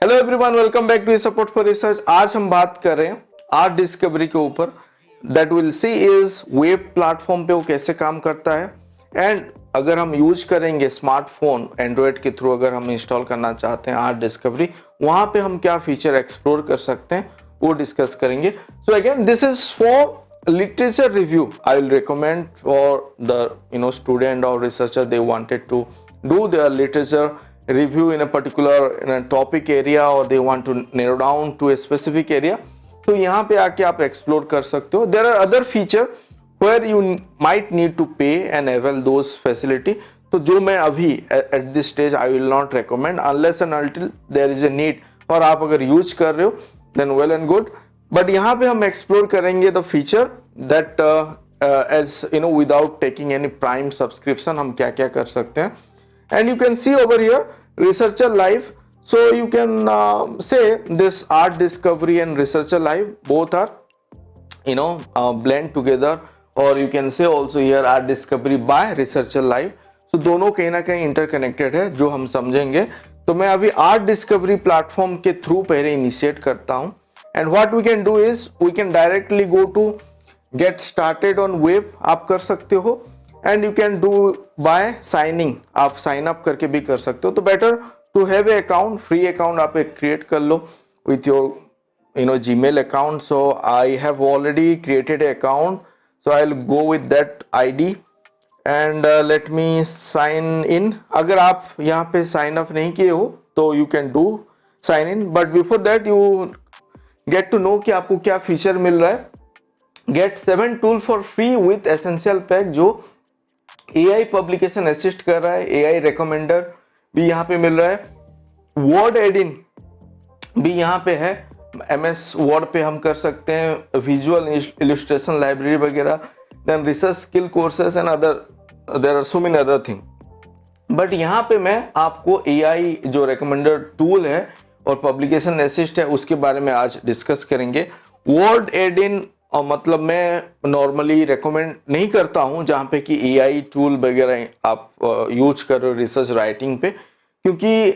Hello everyone, welcome back to support for research. आज हम बात कर रहे हैं आर्ट डिस्कवरी के ऊपर। That will see is web platform पे वो कैसे काम करता है, एंड अगर हम यूज करेंगे स्मार्टफोन एंड्रॉयड के थ्रू, अगर हम इंस्टॉल करना चाहते हैं आर्ट डिस्कवरी, वहां पे हम क्या फीचर एक्सप्लोर कर सकते हैं वो डिस्कस करेंगे। So again this is for literature review. I will recommend for the student or researcher, they wanted to do their literature review in a particular topic area, or they want to narrow down to a specific area. तो यहाँ पे आके आप explore कर सकते हो. There are other feature where you might need to pay and avail those facility. तो जो मैं अभी at this stage I will not recommend unless and until there is a need, और आप अगर यूज कर रहे हो then well and good. But यहाँ पे हम एक्सप्लोर करेंगे the feature that as without taking any prime subscription हम क्या क्या कर सकते हैं. And you can see over here researcher live. So you can say this art discovery and researcher live both are blend together, or you can say also here art discovery by researcher live. so दोनों कहीं ना कहीं interconnected है जो हम समझेंगे. तो मैं अभी आर्ट डिस्कवरी प्लेटफॉर्म के थ्रू पहले इनिशिएट करता हूं. And what we can do is we can directly go to get started on web. आप कर सकते हो, and you can do by signing. आप sign up करके भी कर सकते हो. तो better to have a account, free account आप एक create कर लो with your Gmail account. So I have already created an account. So I'll go with that ID and let me sign in. अगर आप यहाँ पे sign up नहीं किए हो तो you can do sign in. But before that you get to know कि आपको क्या फीचर मिल रहा है. Get 7 tool for free with essential pack, जो AI पब्लिकेशन असिस्ट कर रहा है. AI रिकमेंडर भी यहाँ पे मिल रहा है. वर्ड एडिन भी यहाँ पे है. MS वर्ड पे हम कर सकते हैं विजुअल इलस्ट्रेशन लाइब्रेरी वगैरह. Then research skill courses and other, there are so many other thing. But यहाँ पे मैं आपको AI जो रिकमेंडर टूल है और पब्लिकेशन असिस्ट है उसके बारे में आज डिस्कस करेंगे. वर्ड एड इन मतलब मैं नॉर्मली रेकमेंड नहीं करता हूं जहां पे कि AI टूल वगैरह आप यूज कर रहे हो रिसर्च राइटिंग पे, क्योंकि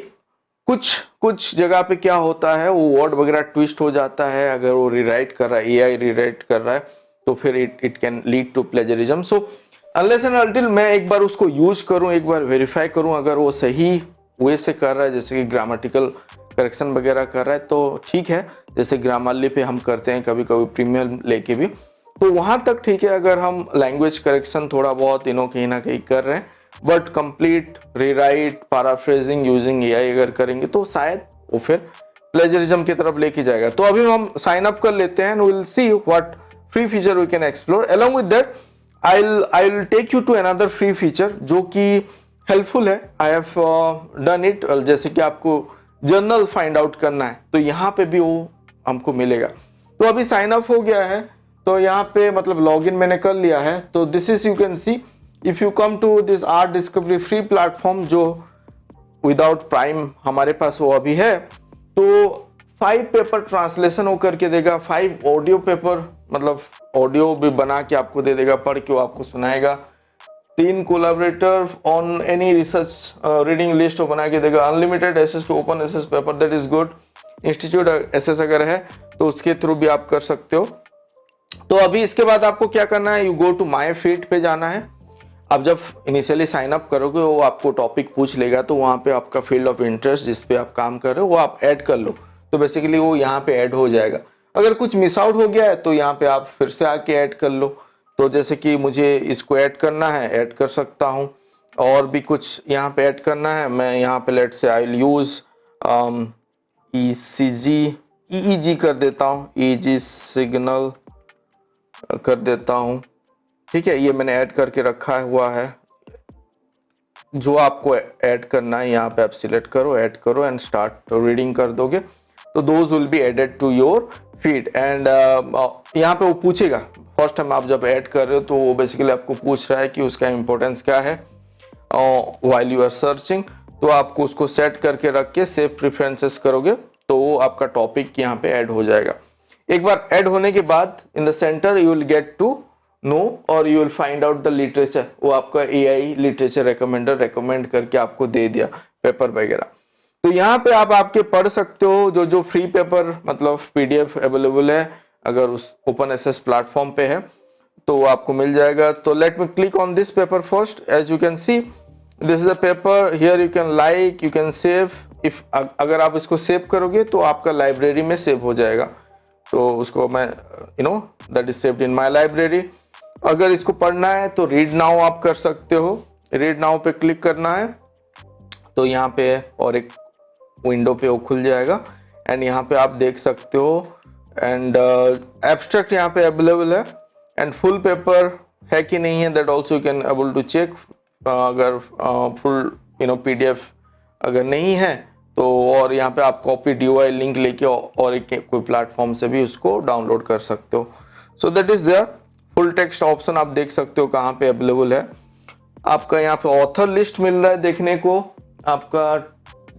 कुछ जगह पे क्या होता है वो वर्ड वगैरह ट्विस्ट हो जाता है. अगर वो रीराइट कर रहा है, AI रीराइट कर रहा है, तो फिर it can lead to plagiarism. So unless and until मैं एक बार उसको यूज करूं, एक बार वेरीफाई करूं अगर वो सही वे से कर रहा है, जैसे कि ग्रामेटिकल करेक्शन वगैरह कर रहा है तो ठीक है. जैसे ग्रामरली पे हम करते हैं कभी कभी प्रीमियम लेके भी, तो वहां तक ठीक है. अगर हम लैंग्वेज करेक्शन थोड़ा बहुत कहीं ना कहीं कर रहे हैं, but complete rewrite paraphrasing using AI अगर करेंगे तो शायद वो फिर प्लेजरिज्म की तरफ लेके जाएगा. तो अभी हम साइन अप कर लेते हैं. We will see what free feature we can explore. Along with that I will take you to another free feature जो कि हेल्पफुल है. I have done it. जैसे कि आपको जर्नल फाइंड आउट करना है तो यहाँ पे भी वो हमको मिलेगा. तो अभी साइन अप हो गया है, तो यहाँ पे मतलब लॉगिन मैंने कर लिया है. तो this is, you can see, if you come to this art discovery free platform जो विदाउट प्राइम हमारे पास वो अभी है, तो 5 पेपर ट्रांसलेशन वो करके देगा. 5 ऑडियो पेपर, मतलब ऑडियो भी बना के आपको दे देगा, पढ़ के वो आपको सुनाएगा. 3 collaborator on any research reading list बना के देगा. Unlimited access to open access paper, that is good. Institute access अगर है तो उसके थ्रू भी आप कर सकते हो. तो अभी इसके बाद आपको क्या करना है, you go to my feed पे जाना है. आप जब इनिशियली साइन अप करोगे वो आपको टॉपिक पूछ लेगा, तो वहाँ पे आपका फील्ड ऑफ इंटरेस्ट जिस पे आप काम कर रहे हो वो आप ऐड कर लो. तो बेसिकली वो यहाँ पे ऐड हो जाएगा. अगर कुछ मिस आउट हो गया है तो यहाँ पे आप फिर से आके ऐड कर लो. तो जैसे कि मुझे इसको ऐड करना है, ऐड कर सकता हूँ. और भी कुछ यहाँ पे ऐड करना है, मैं यहाँ पे लेट से आई विल यूज EEG कर देता हूँ. EEG सिग्नल कर देता हूँ. ठीक है, ये मैंने ऐड करके रखा हुआ है. जो आपको ऐड करना है यहाँ पे आप सिलेक्ट करो, ऐड करो एंड स्टार्ट रीडिंग कर दोगे. तो those will be added to your feed. And यहाँ पे वो पूछेगा फर्स्ट टाइम आप जब ऐड कर रहे हो, तो वो बेसिकली आपको पूछ रहा है कि उसका इंपॉर्टेंस क्या है व्हाइल यू आर सर्चिंग. तो आपको उसको सेट करके रख के सेव प्रेफरेंसेस करोगे तो वो आपका टॉपिक यहाँ पे ऐड हो जाएगा. एक बार ऐड होने के बाद in the centre you will get to know, और you will find out the literature. वो आपका AI लिटरेचर रिकमेंडर रेकमेंड करके आपको दे दिया पेपर वगैरह. तो यहाँ पे आप आपके पढ़ सकते हो जो जो फ्री पेपर मतलब PDF अवेलेबल है, अगर उस ओपन एसेस प्लेटफॉर्म पे है तो आपको मिल जाएगा। तो let me click on this paper first. As you can see this is a paper, here you can like, you can save. If अगर आप इसको सेव करोगे तो आपका लाइब्रेरी में सेव हो जाएगा। तो उसको मैं that is saved in my library. अगर इसको पढ़ना है तो रीड नाउ आप कर सकते हो। रीड नाउ पे क्लिक करना है तो यहाँ पे और एक विंडो पे वो खुल जाएगा एंड यहाँ पे आप देख सकते हो एंड एब्स्ट्रैक्ट यहाँ पे अवेलेबल है एंड फुल पेपर है कि नहीं है that also you can able to check. अगर फुल PDF अगर नहीं है तो और यहाँ पे आप कॉपी DOI लिंक लेके और एक कोई प्लेटफॉर्म से भी उसको डाउनलोड कर सकते हो। So that is there. Full text option आप देख सकते हो कहाँ पे अवेलेबल है। आपका यहाँ पे ऑथर लिस्ट मिल रहा है देखने को, आपका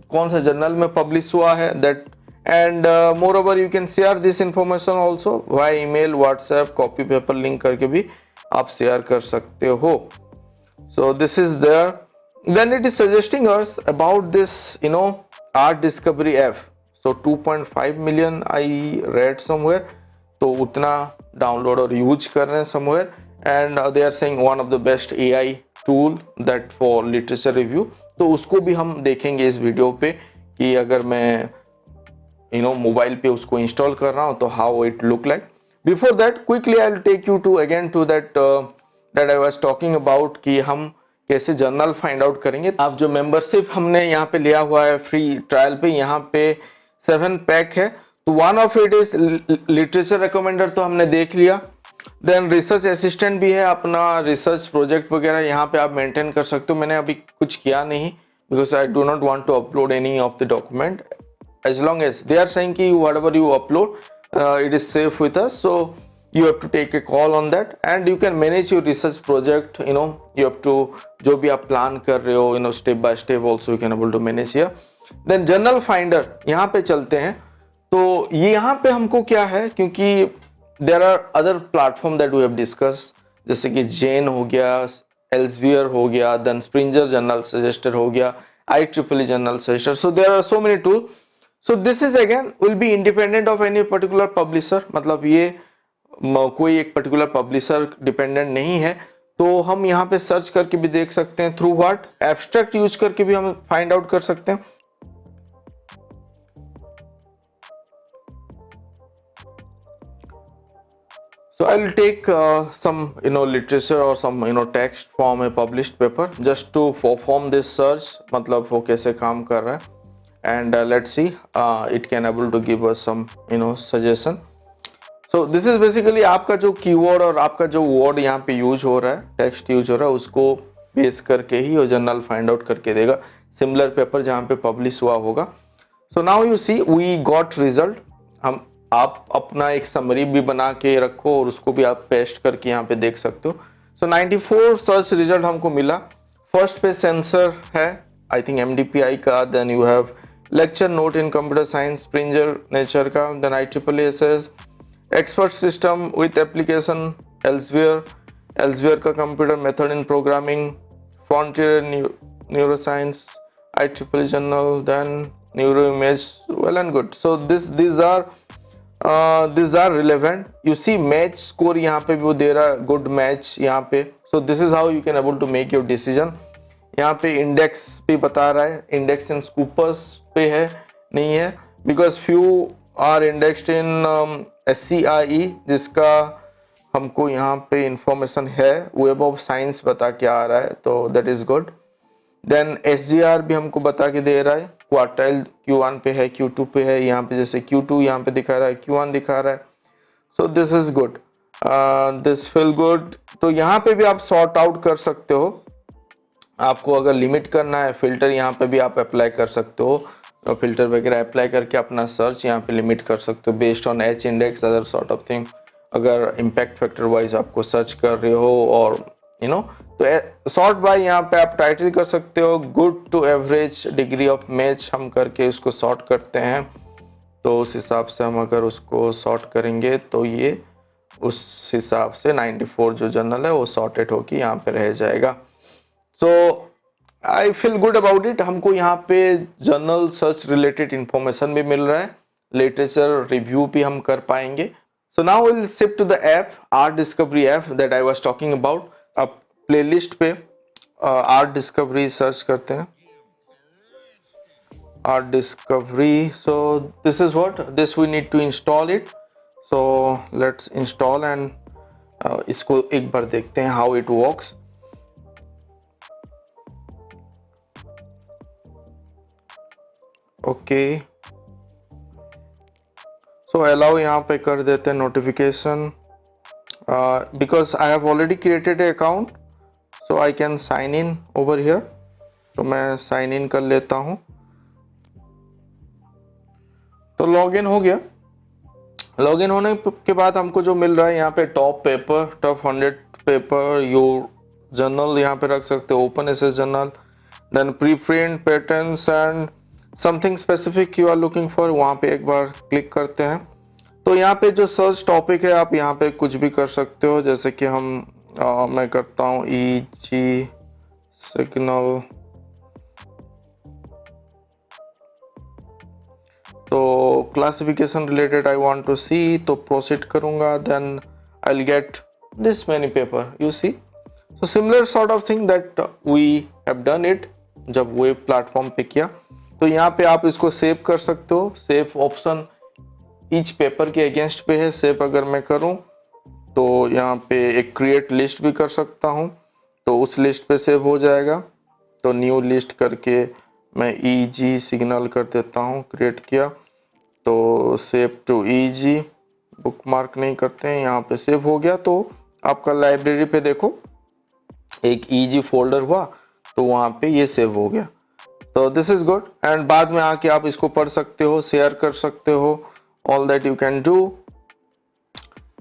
कौन सा जर्नल में पब्लिश हुआ है that and moreover you can share this information also via email, WhatsApp, copy paper link करके भी आप शेयर कर सकते हो। So this is there. Then it is suggesting us about this art discovery app. So 2.5 million I read somewhere, तो उतना download और use कर रहे हैं somewhere and they are saying one of the best AI tool that for literature review. तो उसको भी हम देखेंगे इस वीडियो पे कि अगर मैं मोबाइल पे उसको इंस्टॉल कर रहा हूँ तो how it look like. Before that quickly I will take you to again to that I was talking about कि हम कैसे जर्नल फाइंड आउट करेंगे। आप जो मेंबरशिप हमने यहाँ पे लिया हुआ है फ्री ट्रायल पे, यहाँ पे 7 पैक है। तो one of it is literature recommender, तो हमने देख लिया। देन रिसर्च असिस्टेंट भी है, अपना रिसर्च प्रोजेक्ट वगैरह यहाँ पे आप मेंटेन कर सकते हो। मैंने अभी कुछ किया नहीं because I do not want to upload any of the document. as long as they are saying ki whatever you upload it is safe with us, so you have to take a call on that and you can manage your research project. You have to जो भी आप plan कर रहे हो step by step also you can able to manage here. Then journal finder यहाँ पे चलते हैं। तो ये यहाँ पे हमको क्या है, क्योंकि there are other platform that we have discussed जैसे कि जेन हो गया, एल्सेवियर हो गया, then Springer journal suggester हो गया, IEEE journal suggester, so there are so many tools. So this is again will be independent of any particular publisher, मतलब ये कोई एक particular publisher डिपेंडेंट नहीं है। तो हम यहाँ पे सर्च करके भी देख सकते हैं थ्रू व्हाट एब्स्ट्रैक्ट यूज करके भी हम फाइंड आउट कर सकते हैं। So I will take some literature or some text from a published paper just to perform this search, मतलब वो कैसे काम कर रहा है and let's see it can able to give us some suggestion. So this is basically आपका जो keyword और आपका जो वर्ड यहाँ पे यूज हो रहा है, टेक्स्ट यूज हो रहा है, उसको बेस करके ही वो जर्नल फाइंड आउट करके देगा सिमिलर पेपर जहाँ पे पब्लिश हुआ होगा। So now you see we got result. आप अपना एक समरी भी बना के रखो और उसको भी आप पेस्ट करके यहाँ पे देख सकते हो। सो 94 सर्च रिजल्ट हमको मिला। फर्स्ट पे सेंसर है आई थिंक MDPI का, then you have lecture note in computer science Springer Nature का, then IEEE SS expert system with application Elsevier का computer method in programming, frontier neuroscience IEEE journal, then neuro image, well and good. So these are relevant. You see match score यहाँ पे भी वो दे रहा है, good match यहाँ पे। So this is how you can able to make your decision. यहाँ पे इंडेक्स भी बता रहा है, इंडेक्स इन स्कूपर्स पे है नहीं है because few are indexed in SCIE जिसका हमको यहाँ पे इंफॉर्मेशन है, वेब ऑफ साइंस बता के आ रहा है, तो that is good. Then SGR भी हमको बता के दे रहा है, क्वार्टाइल Q1 पे है, Q2 पे है, यहाँ पे जैसे Q2 यहाँ पे दिखा रहा है, Q1 दिखा रहा है। सो this is good, this feel good. तो यहाँ पे भी आप सॉर्ट आउट कर सकते हो। आपको अगर लिमिट करना है फिल्टर यहाँ पे भी आप अप्लाई कर सकते हो, तो फिल्टर वगैरह अप्लाई करके अपना सर्च यहाँ पे लिमिट कर सकते हो based on H index other sort of thing. अगर इम्पैक्ट फैक्टर वाइज आपको सर्च कर रहे हो और तो सॉर्ट बाय यहाँ पे आप टाइटल कर सकते हो, good to average degree of match हम करके उसको सॉर्ट करते हैं। तो उस हिसाब से हम अगर उसको सॉर्ट करेंगे तो ये उस हिसाब से 94 जो जर्नल है वो सॉर्टेड होकर यहाँ पे रह जाएगा। So I feel good about it. हमको यहाँ पे जर्नल सर्च रिलेटेड इंफॉर्मेशन भी मिल रहा है, लिटरेचर रिव्यू भी हम कर पाएंगे। So now will shift to the app, art discovery app that I was talking about. अब प्लेलिस्ट पे आर्ट डिस्कवरी सर्च करते हैं, art discovery. So this is what, this we need to install it. So let's install and इसको एक बार देखते हैं how it works. Okay, so allow यहाँ पे कर देते हैं notification, because I have already created a account so I can sign in over here. तो मैं साइन इन कर लेता हूँ। तो लॉगिन हो गया। लॉगिन होने के बाद हमको जो मिल रहा है यहाँ पे top paper, top 100 paper, your journal यहाँ पे रख सकते हो, open access journal, then preprint patterns and something specific you are looking for, वहाँ पे एक बार क्लिक करते हैं। तो यहाँ पे जो सर्च टॉपिक है आप यहाँ पे कुछ भी कर सकते हो, जैसे कि मैं करता हूँ EG सिग्नल। तो classification related I want to see, तो प्रोसीड करूँगा, then I will get this many paper you see. So similar sort of thing that we have done it जब वेब प्लेटफॉर्म पे किया। तो यहाँ पे आप इसको सेव कर सकते हो, सेव ऑप्शन ईच पेपर के अगेंस्ट पे है। सेव अगर मैं करूँ तो यहाँ पे एक क्रिएट लिस्ट भी कर सकता हूँ, तो उस लिस्ट पे सेव हो जाएगा। तो न्यू लिस्ट करके मैं EG सिग्नल कर देता हूँ, क्रिएट किया तो save to EG, bookmark नहीं करते हैं, यहाँ पे सेव हो गया। तो आपका लाइब्रेरी पे देखो एक EG फोल्डर हुआ, तो वहाँ पे ये सेव हो गया। तो दिस इज गुड। एंड बाद में आके आप इसको पढ़ सकते हो, शेयर कर सकते हो, all that you can do.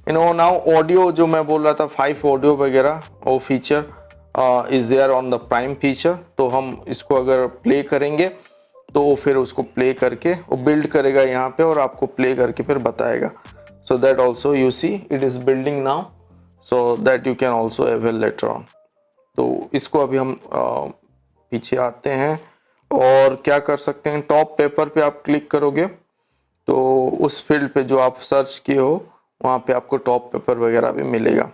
You know now audio जो मैं बोल रहा था 5 ऑडियो वगैरह, वो feature is there on the prime feature. तो हम इसको अगर प्ले करेंगे तो वो फिर उसको प्ले करके वो बिल्ड करेगा यहाँ पे और आपको प्ले करके फिर बताएगा। So that also you see it is building now, so that you can also avail later on. तो इसको अभी हम पीछे आते हैं और क्या कर सकते हैं, टॉप पेपर पे आप क्लिक करोगे तो उस फील्ड पे जो आप सर्च किए हो वहाँ पे आपको टॉप पेपर वगैरह भी मिलेगा।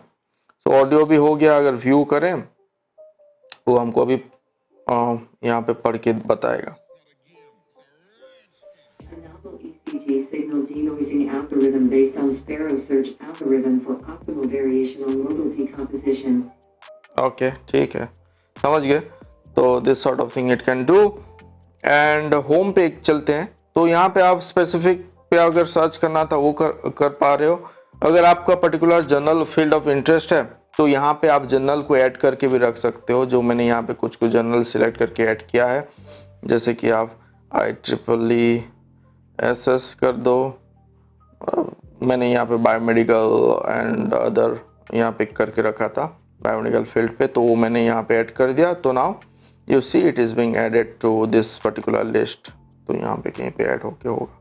तो ऑडियो भी हो गया, अगर व्यू करें वो हमको अभी यहाँ पे पढ़ के बताएगा। ECG signal denoising algorithm based on Sparrow search algorithm for optimal variation on modal decomposition. Okay ठीक है, समझ गए। तो this sort of thing it can do. And home पे चलते हैं। तो यहाँ पे आप स्पेसिफिक पे अगर सर्च करना था वो कर पा रहे हो। अगर आपका particular journal field of interest है तो यहाँ पे आप जर्नल को ऐड करके भी रख सकते हो, जो मैंने यहाँ पे कुछ जर्नल सिलेक्ट करके ऐड किया है। जैसे कि आप IEEE SS कर दो, मैंने यहाँ पे बायोमेडिकल एंड अदर यहाँ पे करके रखा था बायोमेडिकल फील्ड पे, तो वो मैंने यहाँ पे ऐड कर दिया। तो now you see it is being added to this particular list. तो यहाँ पे कहीं पे ऐड होके होगा।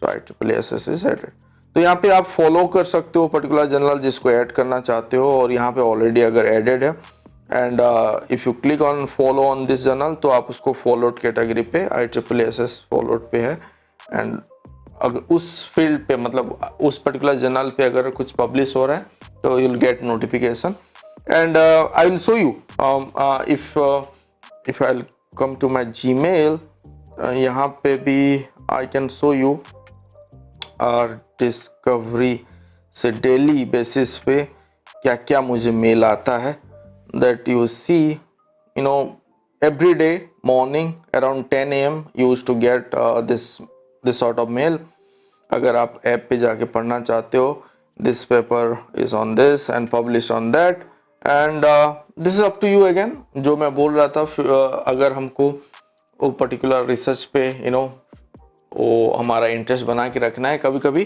So IEEE SS is added. तो यहाँ पे आप फॉलो कर सकते हो पर्टिकुलर जर्नल जिसको ऐड करना चाहते हो, और यहाँ पे ऑलरेडी अगर एडेड है and if you click on follow on this journal तो आप उसको फॉलोड कैटेगरी पे IEEE SS फॉलोड पे है। एंड अगर उस फील्ड पे मतलब उस पर्टिकुलर जर्नल पे अगर कुछ पब्लिश हो रहा है तो you will get notification. And I will show you if I come to my Gmail, यहाँ पे भी I can show you R discovery से डेली बेसिस पे क्या क्या मुझे मेल आता है। That you see you know every day morning around 10 AM you used to get this sort of mail. अगर आप ऐप पे जाके पढ़ना चाहते हो, this paper is on this and publish on that and this is up to you again. जो मैं बोल रहा था, अगर हमको वो पर्टिकुलर रिसर्च पे यू नो वो हमारा इंटरेस्ट बना के रखना है, कभी कभी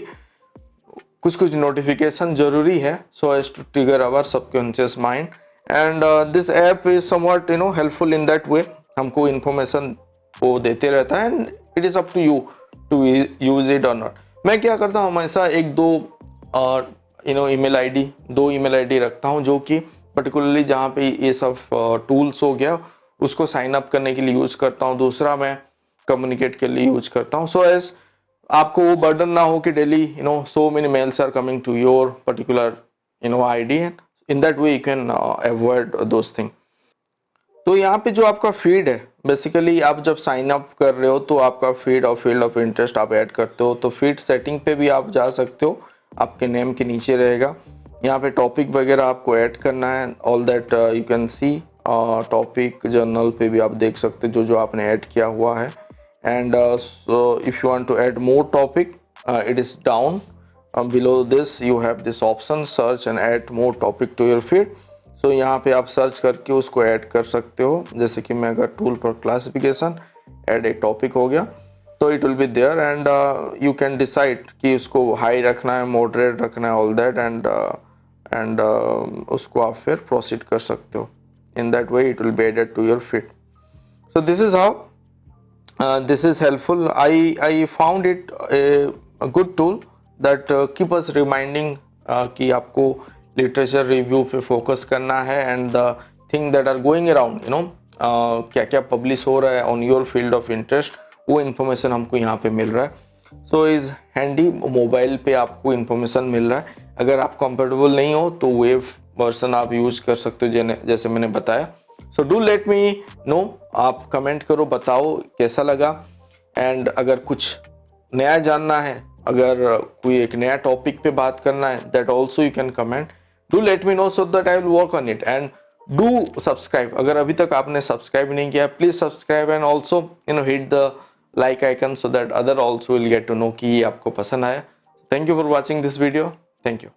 कुछ नोटिफिकेशन जरूरी है so as to trigger our subconscious mind. And this app is somewhat you know helpful in that way. हमको इन्फॉर्मेशन वो देते रहता है and it is up to you to use it और नॉट। मैं क्या करता हूँ, हमेशा एक दो यू नो दो ईमेल आईडी रखता हूँ, जो कि पर्टिकुलरली जहाँ पे ये सब टूल्स हो गया उसको साइन अप करने के लिए यूज करता हूँ, दूसरा मैं कम्युनिकेट के लिए यूज करता हूँ। सो एज आपको वो बर्डन ना हो कि daily so many mails are coming to your particular ID, and in that way you can avoid those thing. तो यहाँ पे जो आपका फीड है, बेसिकली आप जब साइन अप कर रहे हो तो आपका फीड और फील्ड ऑफ इंटरेस्ट आप ऐड करते हो, तो फीड सेटिंग पे भी आप जा सकते हो, आपके नेम के नीचे रहेगा। यहाँ पे टॉपिक वगैरह आपको ऐड करना है, all that you can C. Topic journal पे भी आप देख सकते हो जो जो आपने ऐड किया हुआ है। And so if you want to add more topic, it is down below this you have this option search and add more topic to your feed। सो यहाँ पे आप सर्च करके उसको ऐड कर सकते हो, जैसे कि मैं अगर टूल पर क्लासिफिकेशन ऐड ए टॉपिक हो गया तो it will be there, and you can decide कि उसको हाई रखना है, मॉडरेट रखना है, ऑल दैट, एंड उसको आप फिर प्रोसीड कर सकते हो। In that way it will be added to your feed. So this is how this is helpful. I found it a good tool that keep us reminding कि आपको literature review पे focus करना है, and the thing that are going around क्या क्या publish हो रहा है on your field of interest, वो इन्फॉर्मेशन हमको यहाँ पे मिल रहा है। सो इज़ हैंडी, मोबाइल पे आपको इन्फॉर्मेशन मिल रहा है। अगर आप कंफर्टेबल नहीं हो तो वेब वर्जन आप यूज कर सकते हो, जैसे मैंने बताया। So do let me no, आप कमेंट करो, बताओ कैसा लगा, एंड अगर कुछ नया जानना है, अगर कोई एक नया टॉपिक पे बात करना है, that also you can comment, do let me know so that I will work on it. And do subscribe, अगर अभी तक आपने सब्सक्राइब नहीं किया, please subscribe, and also hit the like icon so that other also will get to know कि ये आपको पसंद आया। Thank you for watching this video. Thank you.